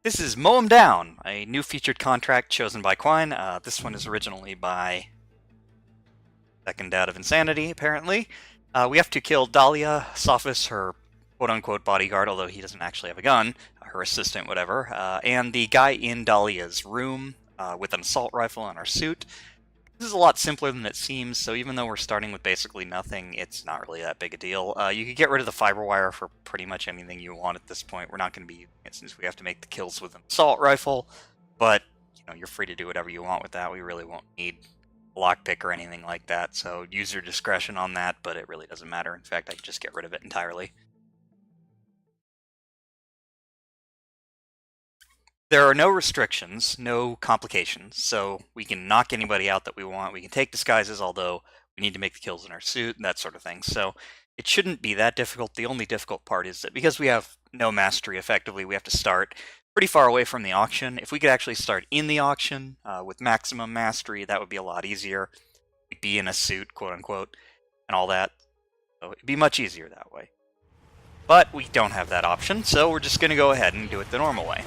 This is Mow 'em Down, a new featured contract chosen by Quine. This one is originally by Second Out of Insanity, apparently. We have to kill Dahlia, Sophis, her quote-unquote bodyguard, although he doesn't actually have a gun, her assistant, whatever, and the guy in Dahlia's room with an assault rifle on her suit. This is a lot simpler than it seems, so even though we're starting with basically nothing, it's not really that big a deal. You could get rid of the fiber wire for pretty much anything you want at this point. We're not going to be using it since we have to make the kills with an assault rifle, but you're free to do whatever you want with that. We really won't need a lockpick or anything like that, so use your discretion on that, but it really doesn't matter. In fact, I can just get rid of it entirely. There are no restrictions, no complications, so we can knock anybody out that we want. We can take disguises, although we need to make the kills in our suit and that sort of thing. So it shouldn't be that difficult. The only difficult part is that because we have no mastery, effectively, we have to start pretty far away from the auction. If we could actually start in the auction with maximum mastery, that would be a lot easier. We'd be in a suit, quote-unquote, and all that. So it'd be much easier that way. But we don't have that option, so we're just going to go ahead and do it the normal way.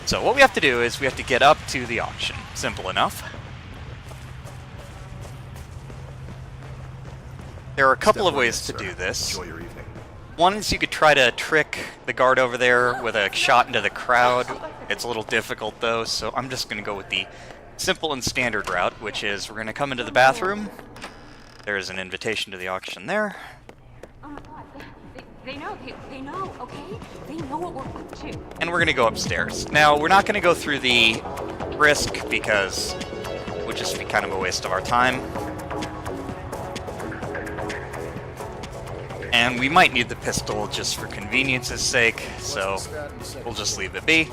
So what we have to do is we have to get up to the auction. Simple enough. There are a couple of ways to do this. Enjoy your evening. One is you could try to trick the guard over there with a shot into the crowd. It's a little difficult though, so I'm just going to go with the simple and standard route, which is we're going to come into the bathroom. There's an invitation to the auction there. They know, okay? They know what we're up to. And we're going to go upstairs. Now, we're not going to go through the risk because it would just be kind of a waste of our time. And we might need the pistol just for convenience's sake, so we'll just leave it be.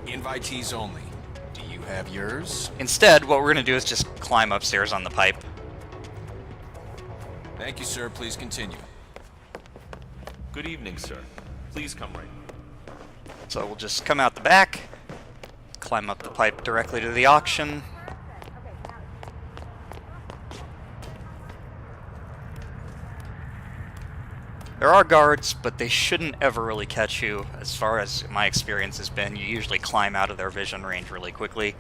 Invitees only. Do you have yours? Instead, what we're going to do is just climb upstairs on the pipe. Thank you, sir. Please continue. Good evening, sir. Please come right. So we'll just come out the back, climb up the pipe directly to the auction. There are guards, but they shouldn't ever really catch you. As far as my experience has been, you usually climb out of their vision range really quickly.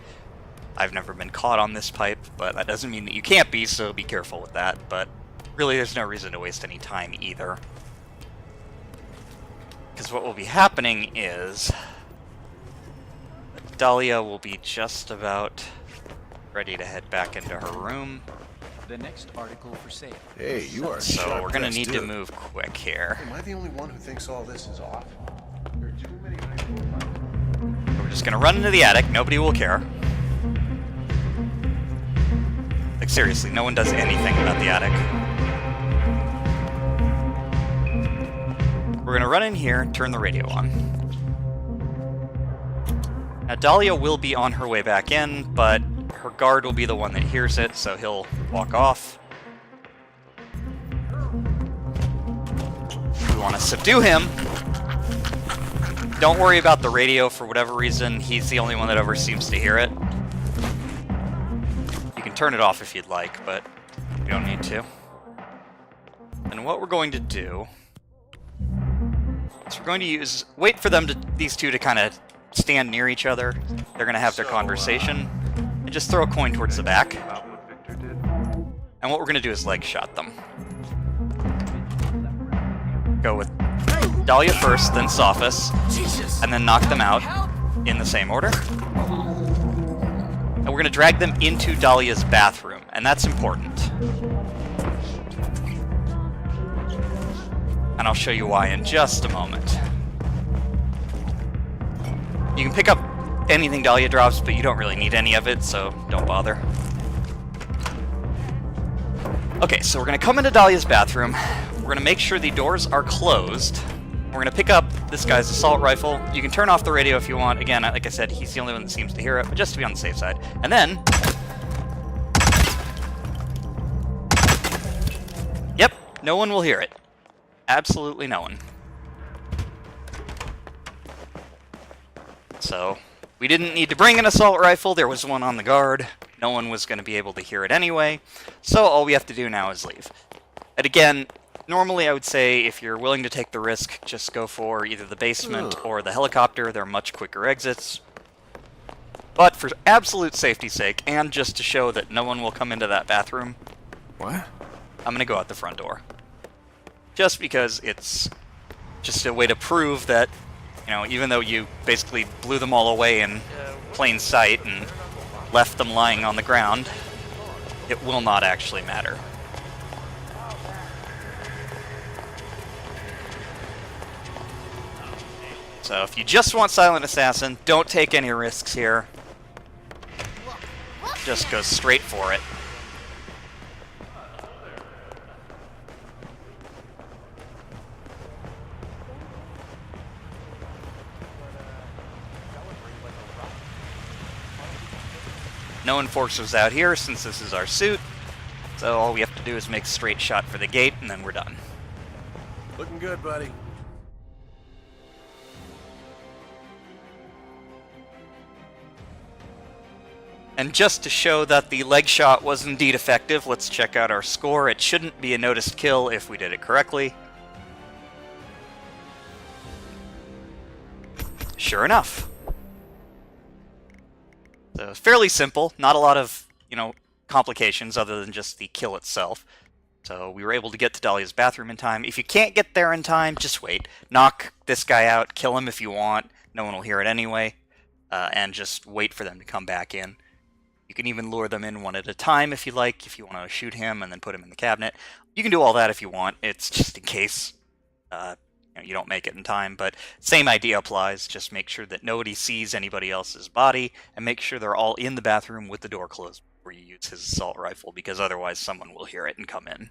I've never been caught on this pipe, but that doesn't mean that you can't be, so be careful with that. But really, there's no reason to waste any time either. Because what will be happening is Dahlia will be just about ready to head back into her room. The next article for sale. Hey, you are So we're going to need to move quick here. Am I the only one who thinks all this is off? We're just going to run into the attic. Nobody will care. Like, seriously, no one does anything about the attic. We're going to run in here and turn the radio on. Now, Dahlia will be on her way back in, but her guard will be the one that hears it, so he'll walk off. We want to subdue him. Don't worry about the radio for whatever reason. He's the only one that ever seems to hear it. You can turn it off if you'd like, but you don't need to. And what we're going to do... So we're going to wait for these two to kind of stand near each other. They're going to have their conversation. And just throw a coin towards the back. And what we're going to do is leg shot them. Go with Dahlia first, then Sophis. And then knock them out in the same order. And we're going to drag them into Dahlia's bathroom. And that's important. And I'll show you why in just a moment. You can pick up anything Dahlia drops, but you don't really need any of it, so don't bother. Okay, so we're going to come into Dahlia's bathroom. We're going to make sure the doors are closed. We're going to pick up this guy's assault rifle. You can turn off the radio if you want. Again, like I said, he's the only one that seems to hear it, but just to be on the safe side. And then... Yep, no one will hear it. Absolutely no one. So, we didn't need to bring an assault rifle. There was one on the guard. No one was going to be able to hear it anyway. So all we have to do now is leave. And again, Normally, I would say if you're willing to take the risk, just go for either the basement or the helicopter. They're much quicker exits. But for absolute safety's sake, and just to show that no one will come into that bathroom, What? I'm gonna go out the front door. Just because it's just a way to prove that, even though you basically blew them all away in plain sight and left them lying on the ground, it will not actually matter. So if you just want Silent Assassin, don't take any risks here. Just go straight for it. No enforcers out here since this is our suit, so all we have to do is make a straight shot for the gate and then we're done. Looking good, buddy. And just to show that the leg shot was indeed effective, let's check out our score. It shouldn't be a noticed kill if we did it correctly. Sure enough. So fairly simple, not a lot of, complications other than just the kill itself. So we were able to get to Dahlia's bathroom in time. If you can't get there in time, just wait. Knock this guy out, kill him if you want. No one will hear it anyway. And just wait for them to come back in. You can even lure them in one at a time if you like, if you want to shoot him and then put him in the cabinet. You can do all that if you want. It's just in case you don't make it in time, but same idea applies. Just make sure that nobody sees anybody else's body, and make sure they're all in the bathroom with the door closed before you use his assault rifle, because otherwise someone will hear it and come in.